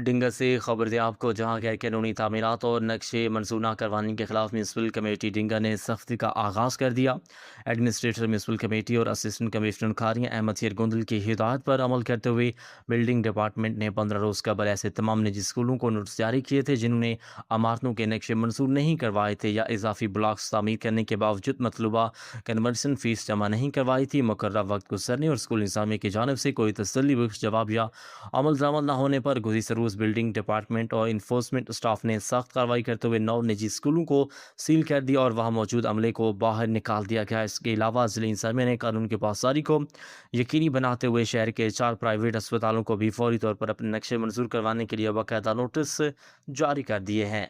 ڈنگر سے خبر دیں آپ کو، جہاں غیر قانونی تعمیرات اور نقشے منظور نہ کروانے کے خلاف میونسپل کمیٹی ڈنگر نے سختی کا آغاز کر دیا۔ ایڈمنسٹریٹر میونسپل کمیٹی اور اسسٹنٹ کمشنر کھاریاں احمد گندل کی ہدایت پر عمل کرتے ہوئے بلڈنگ ڈپارٹمنٹ نے 15 روز قبل ایسے تمام نجی اسکولوں کو نوٹس جاری کیے تھے جنہوں نے عمارتوں کے نقشے منظور نہیں کروائے تھے یا اضافی بلاکس تعمیر کرنے کے باوجود مطلوبہ کنورژن فیس جمع نہیں کروائی تھی۔ مقررہ وقت گزرنے اور اسکول انتظامیہ کی جانب سے کوئی تسلی بخش جواب یا عمل درآمد نہ ہونے پر گزشتہ روز بلڈنگ ڈپارٹمنٹ اور انفورسمنٹ اسٹاف نے سخت کارروائی کرتے ہوئے 9 نجی اسکولوں کو سیل کر دیا اور وہاں موجود عملے کو باہر نکال دیا گیا۔ اس کے علاوہ ضلع انتظامیہ نے قانون کی پاسداری کو یقینی بناتے ہوئے شہر کے 4 پرائیویٹ اسپتالوں کو بھی فوری طور پر اپنے نقشے منظور کروانے کے لیے باقاعدہ نوٹس جاری کر دیے ہیں۔